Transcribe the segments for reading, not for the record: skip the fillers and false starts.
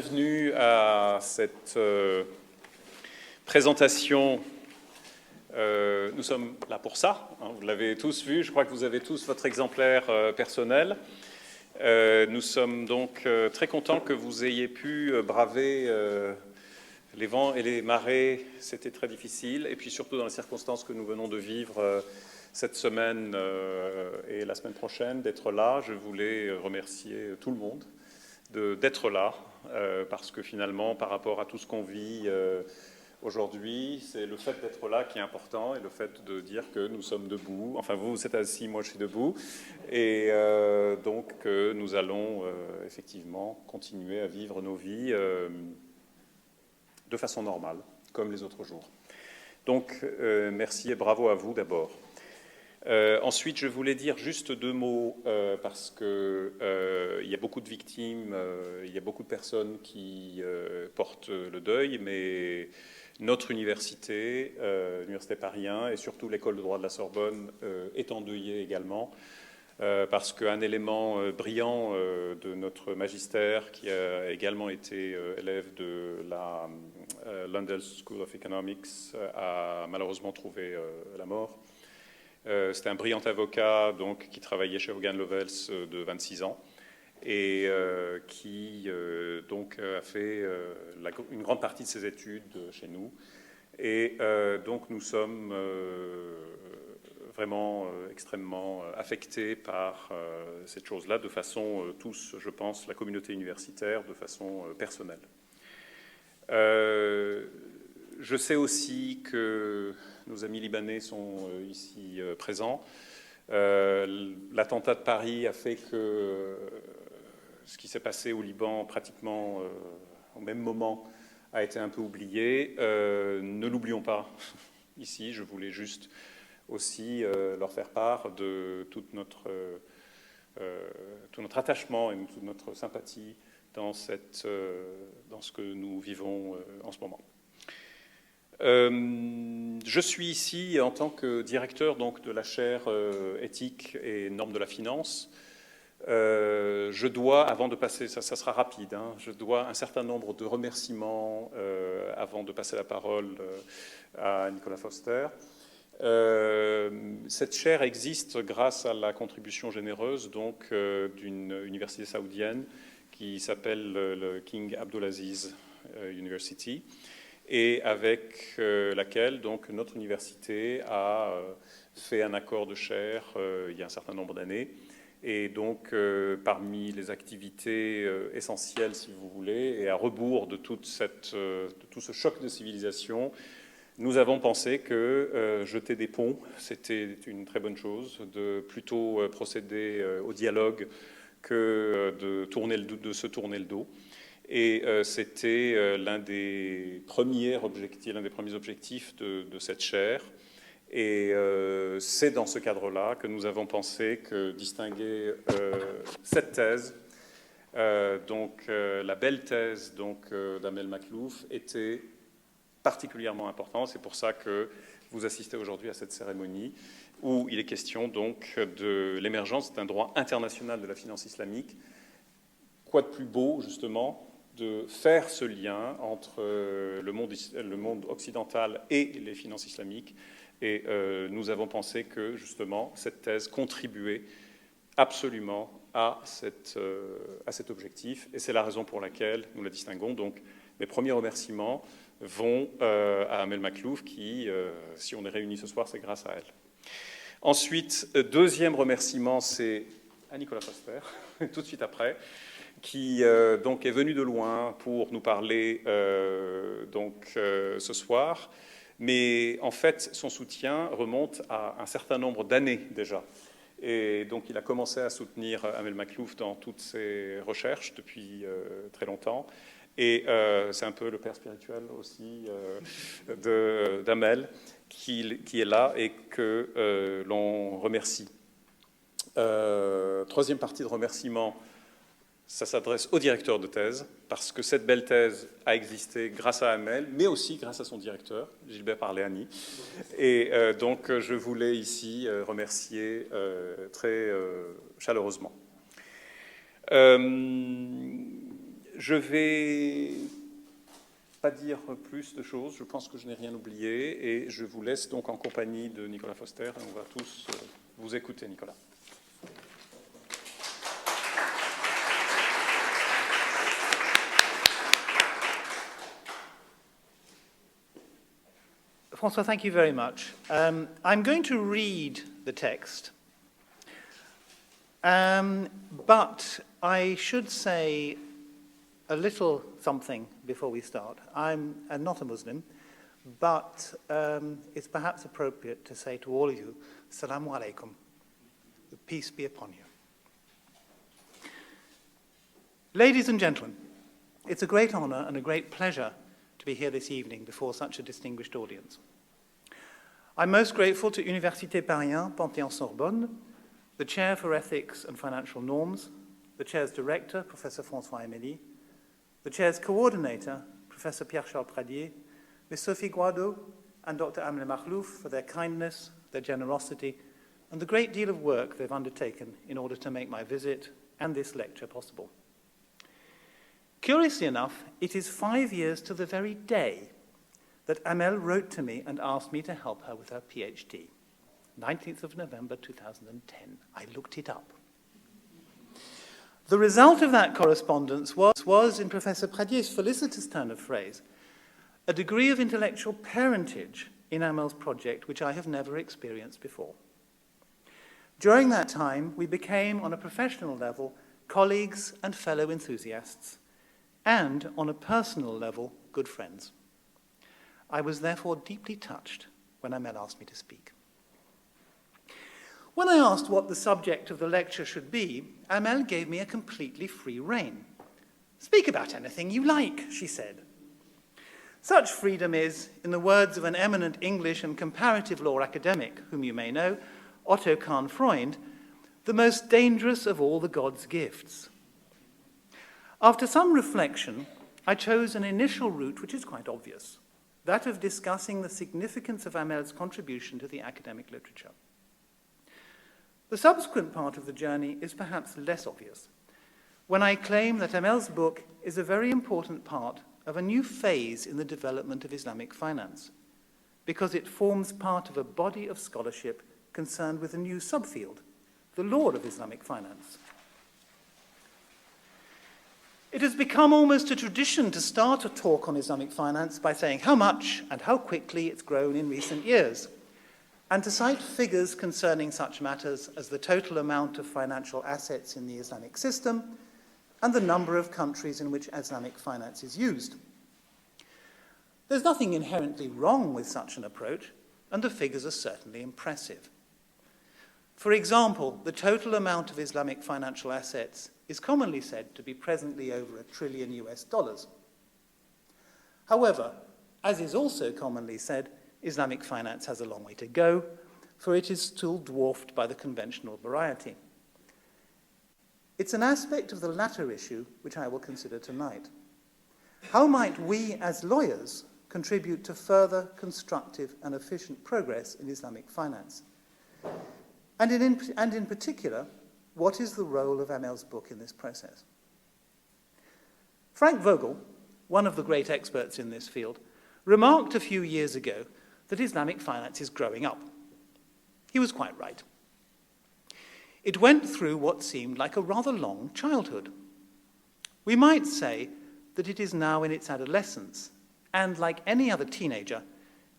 Bienvenue à cette présentation. Nous sommes là pour ça, hein, vous l'avez tous vu, je crois que vous avez tous votre exemplaire personnel. Nous sommes donc très contents que vous ayez pu braver les vents et les marées, c'était très difficile, et puis surtout dans les circonstances que nous venons de vivre cette semaine et la semaine prochaine, d'être là. Je voulais remercier tout le monde d'être là, parce que finalement, par rapport à tout ce qu'on vit aujourd'hui, c'est le fait d'être là qui est important et le fait de dire que nous sommes debout. Enfin, vous êtes assis, moi je suis debout. Et donc, nous allons effectivement continuer à vivre nos vies de façon normale, comme les autres jours. Donc, merci et bravo à vous d'abord. Ensuite, je voulais dire juste deux mots parce que il y a beaucoup de victimes, il y a beaucoup de personnes qui portent le deuil, mais notre université, l'université Parisian et surtout l'école de droit de la Sorbonne est endeuillée également parce qu'un élément brillant de notre magistère, qui a également été élève de la London School of Economics, a malheureusement trouvé la mort. C'était un brillant avocat donc, qui travaillait chez Hogan Lovells de 26 ans et qui donc, a fait une grande partie de ses études chez nous. Et donc nous sommes vraiment extrêmement affectés par cette chose-là, de façon tous, je pense, la communauté universitaire, de façon personnelle. Je sais aussi que nos amis libanais sont ici présents. L'attentat de Paris a fait que ce qui s'est passé au Liban pratiquement au même moment a été un peu oublié. Ne l'oublions pas ici. Je voulais juste aussi leur faire part de tout notre attachement et toute notre sympathie dans ce que nous vivons en ce moment. Je suis ici en tant que directeur donc, de la chaire éthique et normes de la finance. Je dois, avant de passer, ça sera rapide, hein, je dois un certain nombre de remerciements avant de passer la parole à Nicolas Foster. Cette chaire existe grâce à la contribution généreuse donc d'une université saoudienne qui s'appelle le King Abdulaziz University, et avec laquelle donc, notre université a fait un accord de chaire il y a un certain nombre d'années. Et donc, parmi les activités essentielles, si vous voulez, et à rebours de tout ce choc de civilisation, nous avons pensé que jeter des ponts, c'était une très bonne chose, de plutôt procéder au dialogue que de se tourner le dos. Et c'était l'un des premiers objectifs de cette chaire. Et c'est dans ce cadre-là que nous avons pensé que distinguer cette thèse, la belle thèse d'Amel Makhlouf, était particulièrement important. C'est pour ça que vous assistez aujourd'hui à cette cérémonie où il est question donc de l'émergence d'un droit international de la finance islamique. Quoi de plus beau, justement, de faire ce lien entre le monde occidental et les finances islamiques. Et nous avons pensé que, justement, cette thèse contribuait absolument à cet objectif. Et c'est la raison pour laquelle nous la distinguons. Donc, mes premiers remerciements vont à Amel Makhlouf, qui, si on est réunis ce soir, c'est grâce à elle. Ensuite, deuxième remerciement, c'est à Nicolas Foster, tout de suite après, qui donc est venu de loin pour nous parler ce soir. Mais en fait, son soutien remonte à un certain nombre d'années déjà. Et donc, il a commencé à soutenir Amel Makhlouf dans toutes ses recherches depuis très longtemps. Et c'est un peu le père spirituel aussi d'Amel qui est là et que l'on remercie. Troisième partie de remerciement, ça s'adresse au directeur de thèse, parce que cette belle thèse a existé grâce à Amel, mais aussi grâce à son directeur, Gilbert Parléani. Et donc, je voulais ici remercier très chaleureusement. Je vais pas dire plus de choses, je pense que je n'ai rien oublié, et je vous laisse donc en compagnie de Nicolas Foster, et on va tous vous écouter, Nicolas. François, thank you very much. I'm going to read the text, but I should say a little something before we start. I'm not a Muslim, but it's perhaps appropriate to say to all of you, Assalamu alaikum, peace be upon you. Ladies and gentlemen, it's a great honor and a great pleasure to be here this evening before such a distinguished audience. I'm most grateful to Université Parisian, Panthéon-Sorbonne, the Chair for Ethics and Financial Norms, the Chair's Director, Professor François Emery, the Chair's Coordinator, Professor Pierre-Charles Pradier, Ms. Sophie Guado and Dr. Amel Makhlouf for their kindness, their generosity, and the great deal of work they've undertaken in order to make my visit and this lecture possible. Curiously enough, it is 5 years to the very day that Amel wrote to me and asked me to help her with her PhD. 19th of November 2010. I looked it up. The result of that correspondence was, in Professor Pradier's felicitous turn of phrase, a degree of intellectual parentage in Amel's project which I have never experienced before. During that time, we became, on a professional level, colleagues and fellow enthusiasts, and, on a personal level, good friends. I was therefore deeply touched when Amel asked me to speak. When I asked what the subject of the lecture should be, Amel gave me a completely free rein. "Speak about anything you like," she said. Such freedom is, in the words of an eminent English and comparative law academic, whom you may know, Otto Kahn-Freund, the most dangerous of all the God's gifts. After some reflection, I chose an initial route which is quite obvious, that of discussing the significance of Amel's contribution to the academic literature. The subsequent part of the journey is perhaps less obvious, when I claim that Amel's book is a very important part of a new phase in the development of Islamic finance, because it forms part of a body of scholarship concerned with a new subfield, the law of Islamic finance. It has become almost a tradition to start a talk on Islamic finance by saying how much and how quickly it's grown in recent years, and to cite figures concerning such matters as the total amount of financial assets in the Islamic system and the number of countries in which Islamic finance is used. There's nothing inherently wrong with such an approach, and the figures are certainly impressive. For example, the total amount of Islamic financial assets is commonly said to be presently over $1 trillion US. However, as is also commonly said, Islamic finance has a long way to go, for it is still dwarfed by the conventional variety. It's an aspect of the latter issue which I will consider tonight. How might we, as lawyers, contribute to further constructive and efficient progress in Islamic finance? And in particular, what is the role of Amel's book in this process? Frank Vogel, one of the great experts in this field, remarked a few years ago that Islamic finance is growing up. He was quite right. It went through what seemed like a rather long childhood. We might say that it is now in its adolescence, and like any other teenager,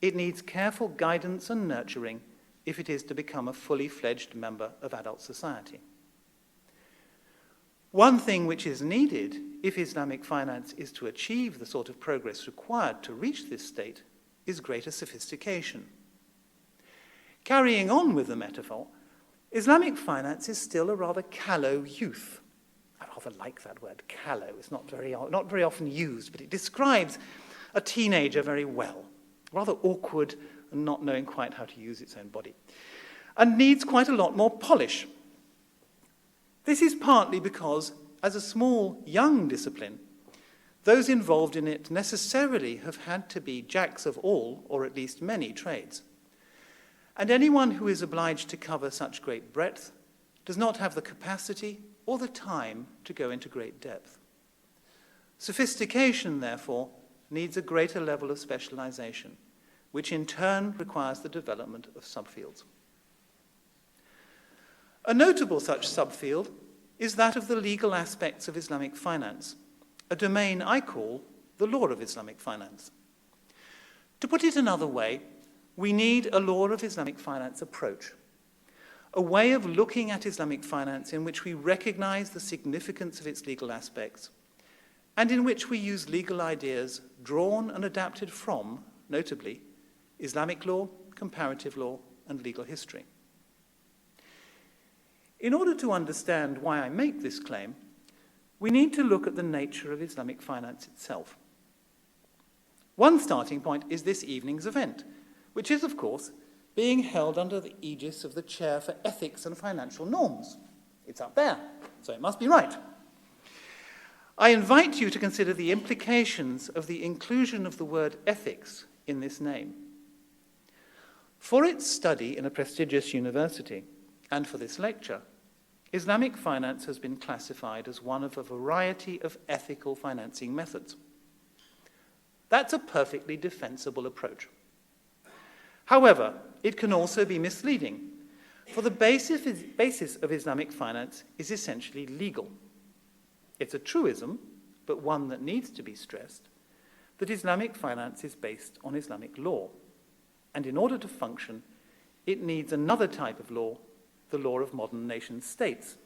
it needs careful guidance and nurturing if it is to become a fully fledged member of adult society. One thing which is needed if Islamic finance is to achieve the sort of progress required to reach this state is greater sophistication. Carrying on with the metaphor, Islamic finance is still a rather callow youth. I rather like that word, callow. It's not very often used, but it describes a teenager very well, rather awkward and not knowing quite how to use its own body, and needs quite a lot more polish. This is partly because, as a small, young discipline, those involved in it necessarily have had to be jacks of all, or at least many, trades. And anyone who is obliged to cover such great breadth does not have the capacity or the time to go into great depth. Sophistication, therefore, needs a greater level of specialization, which in turn requires the development of subfields. A notable such subfield is that of the legal aspects of Islamic finance, a domain I call the law of Islamic finance. To put it another way, we need a law of Islamic finance approach, a way of looking at Islamic finance in which we recognize the significance of its legal aspects, and in which we use legal ideas drawn and adapted from, notably, Islamic law, comparative law, and legal history. In order to understand why I make this claim, we need to look at the nature of Islamic finance itself. One starting point is this evening's event, which is, of course, being held under the aegis of the Chair for Ethics and Financial Norms. It's up there, so it must be right. I invite you to consider the implications of the inclusion of the word ethics in this name. For its study in a prestigious university, and for this lecture, Islamic finance has been classified as one of a variety of ethical financing methods. That's a perfectly defensible approach. However, it can also be misleading, for the basis of Islamic finance is essentially legal. It's a truism, but one that needs to be stressed, that Islamic finance is based on Islamic law, and in order to function, it needs another type of law, the law of modern nation-states.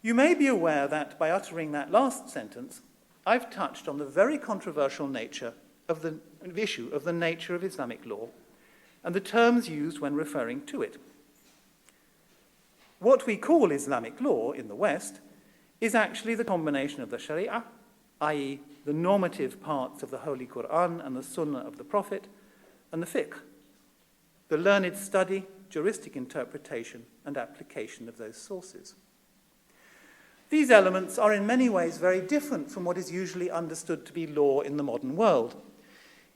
You may be aware that by uttering that last sentence, I've touched on the very controversial nature of the issue of the nature of Islamic law and the terms used when referring to it. What we call Islamic law in the West is actually the combination of the Sharia, i.e. the normative parts of the Holy Quran and the Sunnah of the Prophet, and the fiqh, the learned study, juristic interpretation, and application of those sources. These elements are in many ways very different from what is usually understood to be law in the modern world.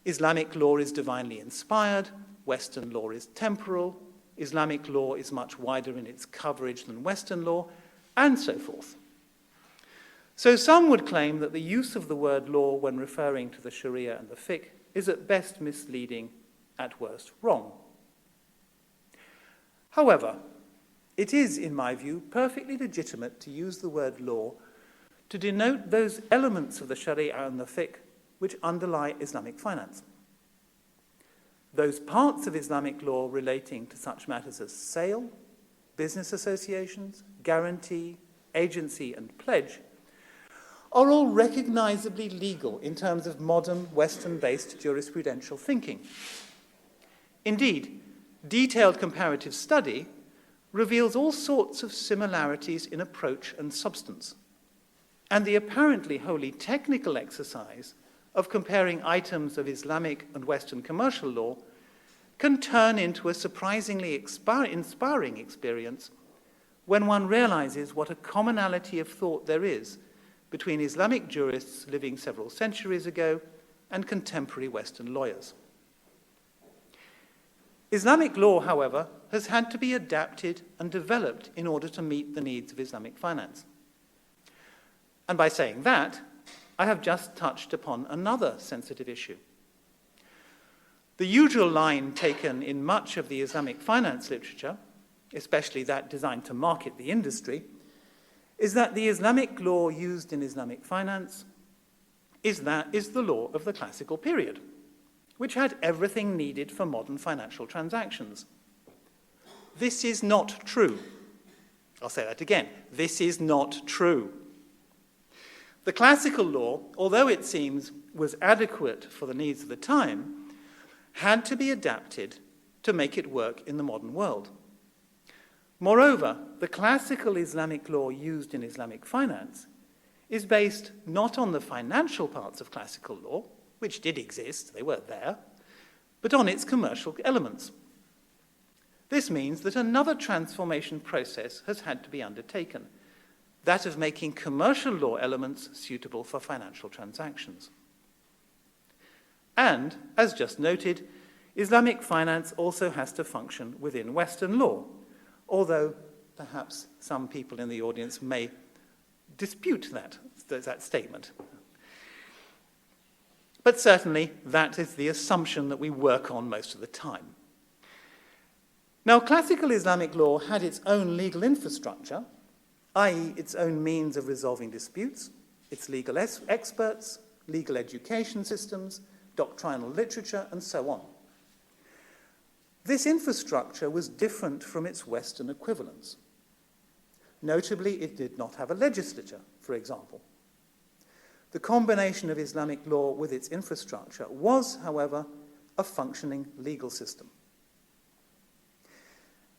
Islamic law is divinely inspired, Western law is temporal, Islamic law is much wider in its coverage than Western law, and so forth. So some would claim that the use of the word law when referring to the Sharia and the fiqh is at best misleading, at worst wrong. However, it is, in my view, perfectly legitimate to use the word law to denote those elements of the Sharia and the fiqh which underlie Islamic finance. Those parts of Islamic law relating to such matters as sale, business associations, guarantee, agency, and pledge are all recognizably legal in terms of modern Western-based jurisprudential thinking. Indeed, detailed comparative study reveals all sorts of similarities in approach and substance, and the apparently wholly technical exercise of comparing items of Islamic and Western commercial law can turn into a surprisingly inspiring experience when one realizes what a commonality of thought there is between Islamic jurists living several centuries ago and contemporary Western lawyers. Islamic law, however, has had to be adapted and developed in order to meet the needs of Islamic finance. And by saying that, I have just touched upon another sensitive issue. The usual line taken in much of the Islamic finance literature, especially that designed to market the industry, is that the Islamic law used in Islamic finance is the law of the classical period, which had everything needed for modern financial transactions. This is not true. I'll say that again. This is not true. The classical law, although it seems was adequate for the needs of the time, had to be adapted to make it work in the modern world. Moreover, the classical Islamic law used in Islamic finance is based not on the financial parts of classical law, which did exist, they were there, but on its commercial elements. This means that another transformation process has had to be undertaken, that of making commercial law elements suitable for financial transactions. And, as just noted, Islamic finance also has to function within Western law, although perhaps some people in the audience may dispute that statement. But certainly, that is the assumption that we work on most of the time. Now, classical Islamic law had its own legal infrastructure, i.e. its own means of resolving disputes, its legal experts, legal education systems, doctrinal literature, and so on. This infrastructure was different from its Western equivalents. Notably, it did not have a legislature, for example. The combination of Islamic law with its infrastructure was, however, a functioning legal system.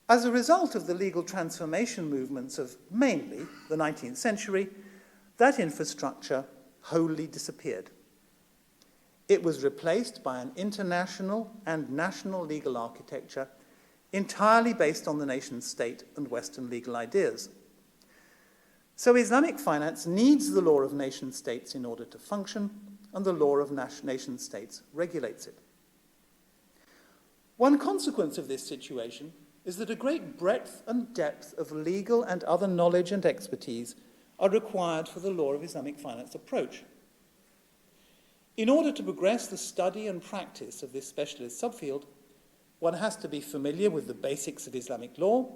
As a result of the legal transformation movements of mainly the 19th century, that infrastructure wholly disappeared. It was replaced by an international and national legal architecture entirely based on the nation-state and Western legal ideas. So Islamic finance needs the law of nation-states in order to function, and the law of nation-states regulates it. One consequence of this situation is that a great breadth and depth of legal and other knowledge and expertise are required for the law of Islamic finance approach. In order to progress the study and practice of this specialist subfield, one has to be familiar with the basics of Islamic law,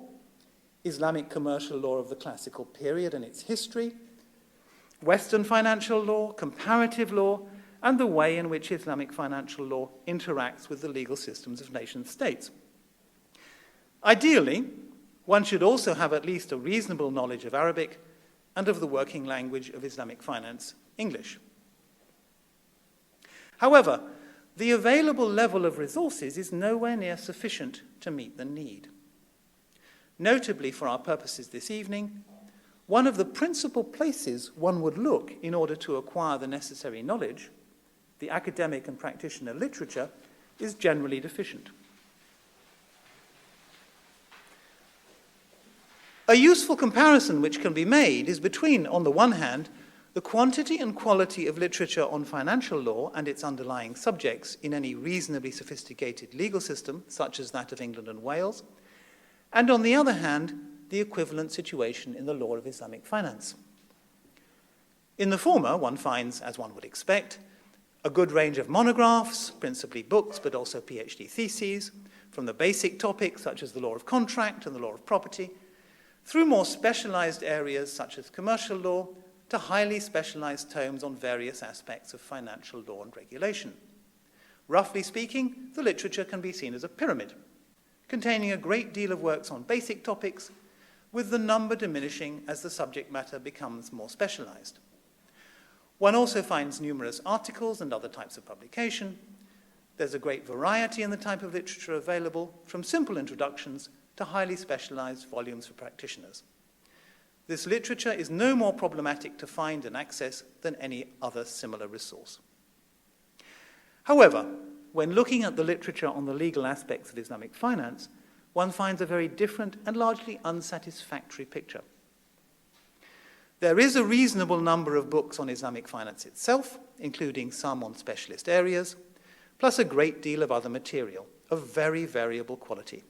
Islamic commercial law of the classical period and its history, Western financial law, comparative law, and the way in which Islamic financial law interacts with the legal systems of nation-states. Ideally, one should also have at least a reasonable knowledge of Arabic and of the working language of Islamic finance, English. However, the available level of resources is nowhere near sufficient to meet the need. Notably, for our purposes this evening, one of the principal places one would look in order to acquire the necessary knowledge, the academic and practitioner literature, is generally deficient. A useful comparison which can be made is between, on the one hand, the quantity and quality of literature on financial law and its underlying subjects in any reasonably sophisticated legal system, such as that of England and Wales, and on the other hand, the equivalent situation in the law of Islamic finance. In the former, one finds, as one would expect, a good range of monographs, principally books, but also PhD theses, from the basic topics such as the law of contract and the law of property, through more specialized areas such as commercial law, to highly specialized tomes on various aspects of financial law and regulation. Roughly speaking, the literature can be seen as a pyramid, containing a great deal of works on basic topics, with the number diminishing as the subject matter becomes more specialized. One also finds numerous articles and other types of publication. There's a great variety in the type of literature available, from simple introductions to highly specialized volumes for practitioners. This literature is no more problematic to find and access than any other similar resource. However, when looking at the literature on the legal aspects of Islamic finance, one finds a very different and largely unsatisfactory picture. There is a reasonable number of books on Islamic finance itself, including some on specialist areas, plus a great deal of other material of very variable quality.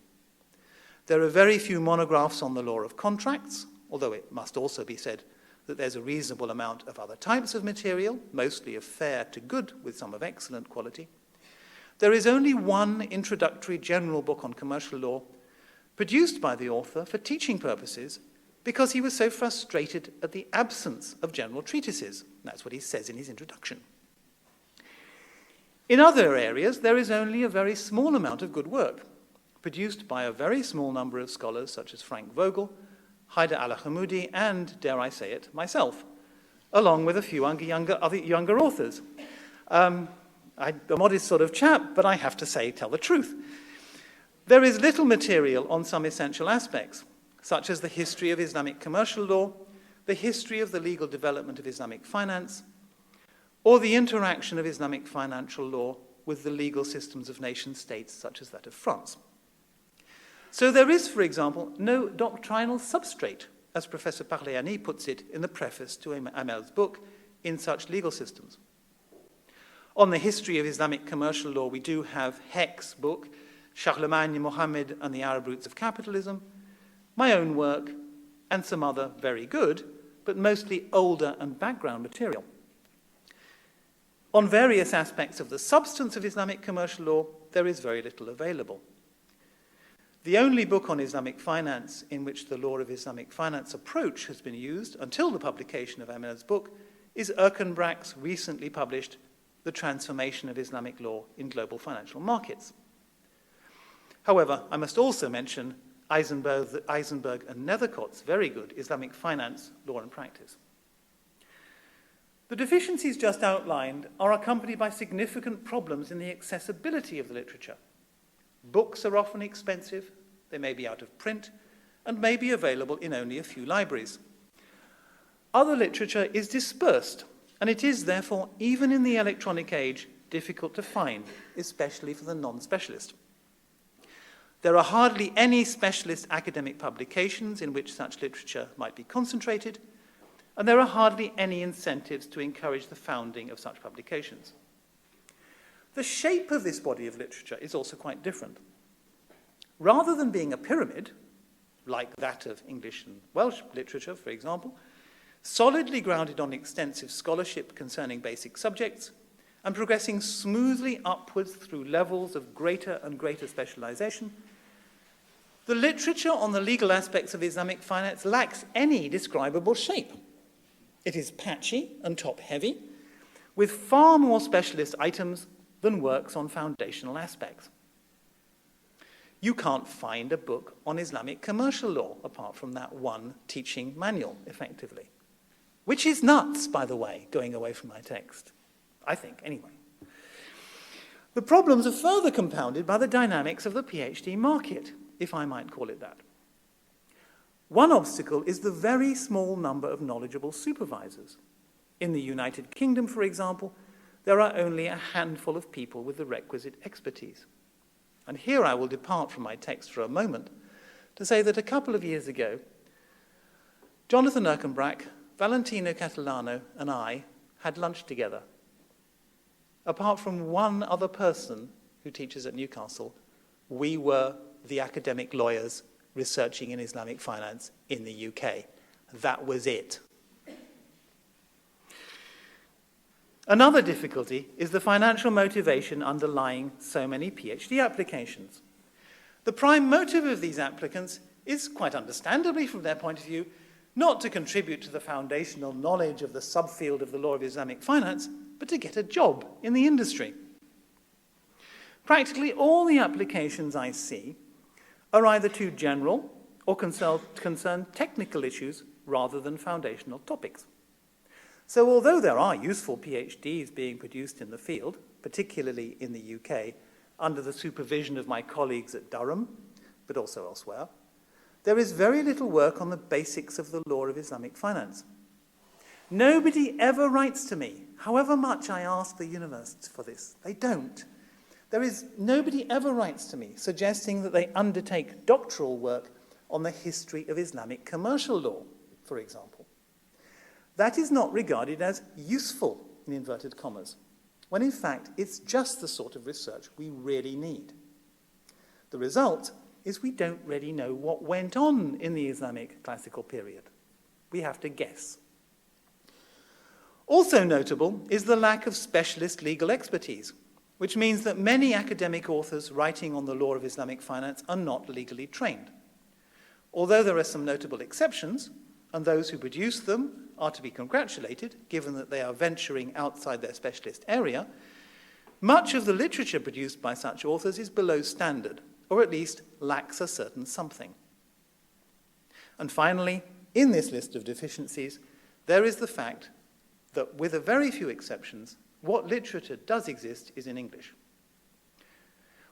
There are very few monographs on the law of contracts, although it must also be said that there's a reasonable amount of other types of material, mostly of fair to good with some of excellent quality. There is only one introductory general book on commercial law, produced by the author for teaching purposes because he was so frustrated at the absence of general treatises. That's what he says in his introduction. In other areas, there is only a very small amount of good work, produced by a very small number of scholars such as Frank Vogel, Haider al-Hamoudi, and, dare I say it, myself, along with a few younger authors. I'm a modest sort of chap, but I have to tell the truth. There is little material on some essential aspects, such as the history of Islamic commercial law, the history of the legal development of Islamic finance, or the interaction of Islamic financial law with the legal systems of nation-states such as that of France. So there is, for example, no doctrinal substrate, as Professor Parléani puts it in the preface to Amel's book, in such legal systems. On the history of Islamic commercial law, we do have Heck's book, Charlemagne, Mohammed, and the Arab Roots of Capitalism, my own work, and some other very good, but mostly older and background material. On various aspects of the substance of Islamic commercial law, there is very little available. The only book on Islamic finance in which the law of Islamic finance approach has been used until the publication of Amel's book is Erkenbrack's recently published The Transformation of Islamic Law in Global Financial Markets. However, I must also mention Eisenberg and Nethercott's very good Islamic Finance, Law and Practice. The deficiencies just outlined are accompanied by significant problems in the accessibility of the literature. Books are often expensive, they may be out of print, and may be available in only a few libraries. Other literature is dispersed, and it is therefore, even in the electronic age, difficult to find, especially for the non-specialist. There are hardly any specialist academic publications in which such literature might be concentrated, and there are hardly any incentives to encourage the founding of such publications. The shape of this body of literature is also quite different. Rather than being a pyramid, like that of English and Welsh literature, for example, solidly grounded on extensive scholarship concerning basic subjects, and progressing smoothly upwards through levels of greater and greater specialization, the literature on the legal aspects of Islamic finance lacks any describable shape. It is patchy and top-heavy, with far more specialist items than works on foundational aspects. You can't find a book on Islamic commercial law apart from that one teaching manual, effectively. Which is nuts, by the way, going away from my text. I think, anyway. The problems are further compounded by the dynamics of the PhD market, if I might call it that. One obstacle is the very small number of knowledgeable supervisors. In the United Kingdom, for example, there are only a handful of people with the requisite expertise. And here I will depart from my text for a moment to say that a couple of years ago, Jonathan Erkenbrack, Valentino Catalano, and I had lunch together. Apart from one other person who teaches at Newcastle, we were the academic lawyers researching in Islamic finance in the UK. That was it. Another difficulty is the financial motivation underlying so many PhD applications. The prime motive of these applicants is, quite understandably from their point of view, not to contribute to the foundational knowledge of the subfield of the law of Islamic finance, but to get a job in the industry. Practically all the applications I see are either too general or concern technical issues rather than foundational topics. So although there are useful PhDs being produced in the field, particularly in the UK, under the supervision of my colleagues at Durham, but also elsewhere, there is very little work on the basics of the law of Islamic finance. Nobody ever writes to me, however much I ask the universities for this. They don't. Nobody ever writes to me suggesting that they undertake doctoral work on the history of Islamic commercial law, for example. That is not regarded as useful, in inverted commas, when in fact it's just the sort of research we really need. The result is we don't really know what went on in the Islamic classical period. We have to guess. Also notable is the lack of specialist legal expertise, which means that many academic authors writing on the law of Islamic finance are not legally trained. Although there are some notable exceptions, and those who produce them are to be congratulated, given that they are venturing outside their specialist area, much of the literature produced by such authors is below standard, or at least lacks a certain something. And finally, in this list of deficiencies, there is the fact that, with a very few exceptions, what literature does exist is in English.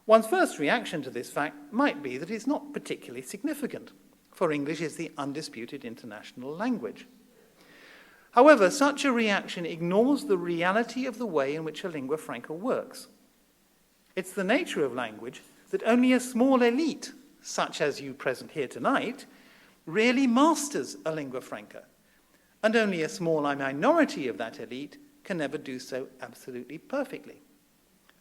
One's first reaction to this fact might be that it's not particularly significant, for English is the undisputed international language. However, such a reaction ignores the reality of the way in which a lingua franca works. It's the nature of language that only a small elite, such as you present here tonight, really masters a lingua franca, and only a small minority of that elite can never do so absolutely perfectly.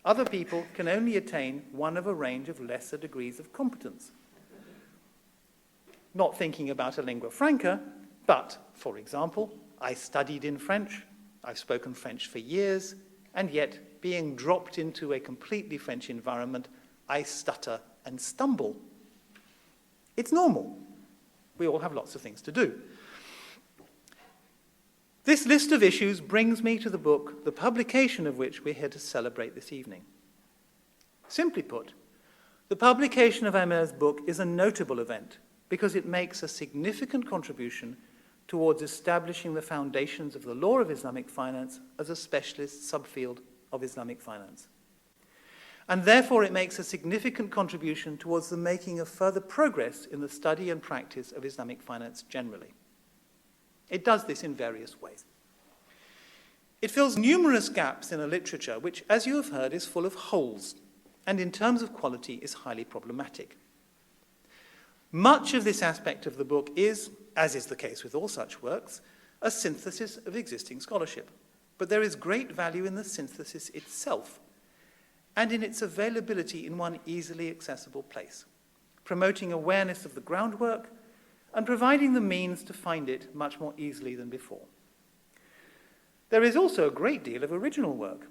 Other people can only attain one of a range of lesser degrees of competence. Not thinking about a lingua franca, But, for example, I studied in French, I've spoken French for years, and yet, being dropped into a completely French environment, I stutter and stumble. It's normal. We all have lots of things to do. This list of issues brings me to the book, the publication of which we're here to celebrate this evening. Simply put, the publication of Amel's book is a notable event because it makes a significant contribution towards establishing the foundations of the law of Islamic finance as a specialist subfield of Islamic finance. And therefore it makes a significant contribution towards the making of further progress in the study and practice of Islamic finance generally. It does this in various ways. It fills numerous gaps in a literature which, as you have heard, is full of holes, and in terms of quality is highly problematic. Much of this aspect of the book is, as is the case with all such works, a synthesis of existing scholarship. But there is great value in the synthesis itself, and in its availability in one easily accessible place, promoting awareness of the groundwork and providing the means to find it much more easily than before. There is also a great deal of original work,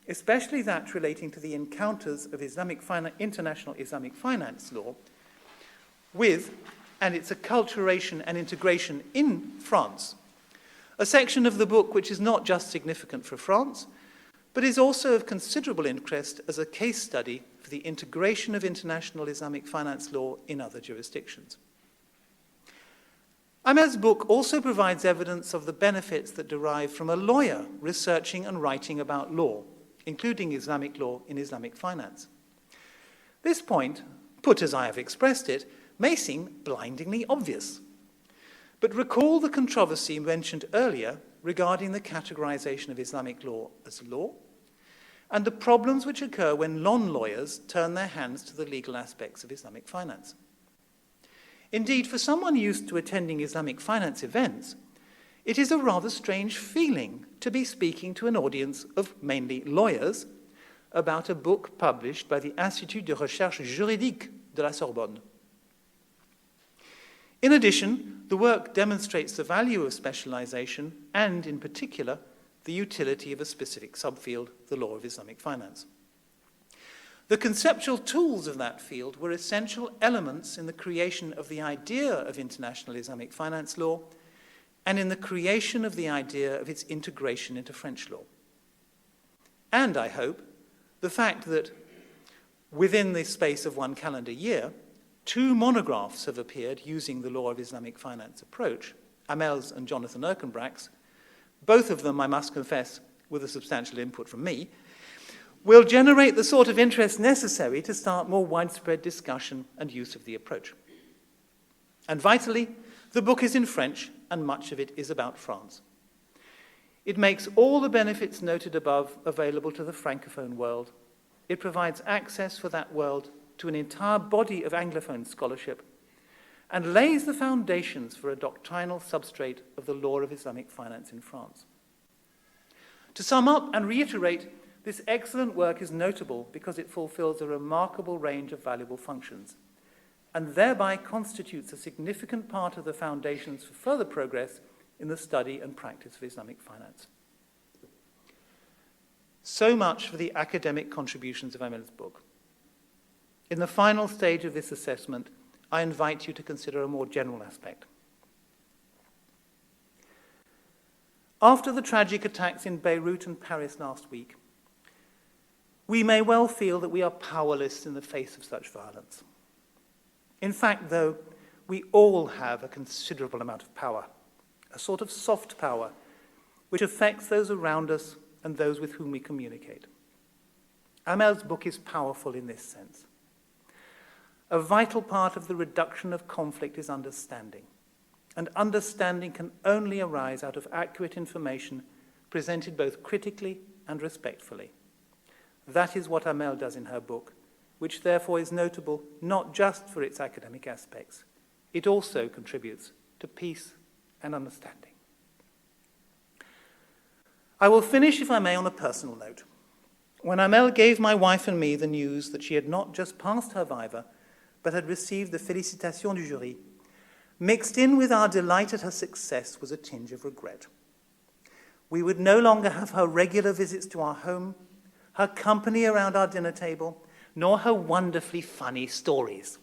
especially that relating to the encounters of international Islamic finance law with, and its acculturation and integration in France, a section of the book which is not just significant for France, but is also of considerable interest as a case study for the integration of international Islamic finance law in other jurisdictions. Amel's book also provides evidence of the benefits that derive from a lawyer researching and writing about law, including Islamic law in Islamic finance. This point, put as I have expressed it, may seem blindingly obvious. But recall the controversy mentioned earlier regarding the categorization of Islamic law as law, and the problems which occur when non-lawyers turn their hands to the legal aspects of Islamic finance. Indeed, for someone used to attending Islamic finance events, it is a rather strange feeling to be speaking to an audience of mainly lawyers about a book published by the Institut de Recherche Juridique de la Sorbonne. In addition, the work demonstrates the value of specialization and, in particular, the utility of a specific subfield, the law of Islamic finance. The conceptual tools of that field were essential elements in the creation of the idea of international Islamic finance law and in the creation of the idea of its integration into French law. And, I hope, the fact that within the space of one calendar year, 2 monographs have appeared using the law of Islamic finance approach, Amel's and Jonathan Erkenbrack's, both of them, I must confess, with a substantial input from me, will generate the sort of interest necessary to start more widespread discussion and use of the approach. And vitally, the book is in French, and much of it is about France. It makes all the benefits noted above available to the Francophone world. It provides access for that world to an entire body of Anglophone scholarship, and lays the foundations for a doctrinal substrate of the law of Islamic finance in France. To sum up and reiterate, this excellent work is notable because it fulfills a remarkable range of valuable functions, and thereby constitutes a significant part of the foundations for further progress in the study and practice of Islamic finance. So much for the academic contributions of Amel's book. In the final stage of this assessment, I invite you to consider a more general aspect. After the tragic attacks in Beirut and Paris last week, we may well feel that we are powerless in the face of such violence. In fact, though, we all have a considerable amount of power, a sort of soft power, which affects those around us and those with whom we communicate. Amel's book is powerful in this sense. A vital part of the reduction of conflict is understanding, and understanding can only arise out of accurate information presented both critically and respectfully. That is what Amel does in her book, which therefore is notable not just for its academic aspects. It also contributes to peace and understanding. I will finish, if I may, on a personal note. When Amel gave my wife and me the news that she had not just passed her viva, but had received the félicitations du jury, Mixed in with our delight at her success was a tinge of regret. We would no longer have her regular visits to our home, her company around our dinner table, nor her wonderfully funny stories.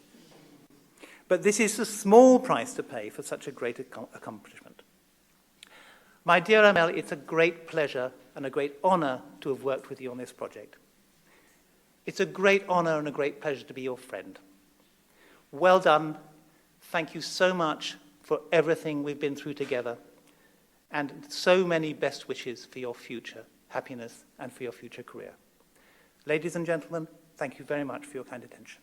But this is a small price to pay for such a great accomplishment. My dear Amel, it's a great pleasure and a great honor to have worked with you on this project. It's a great honor and a great pleasure to be your friend. Well done. Thank you so much for everything we've been through together, and so many best wishes for your future happiness and for your future career. Ladies and gentlemen, thank you very much for your kind attention.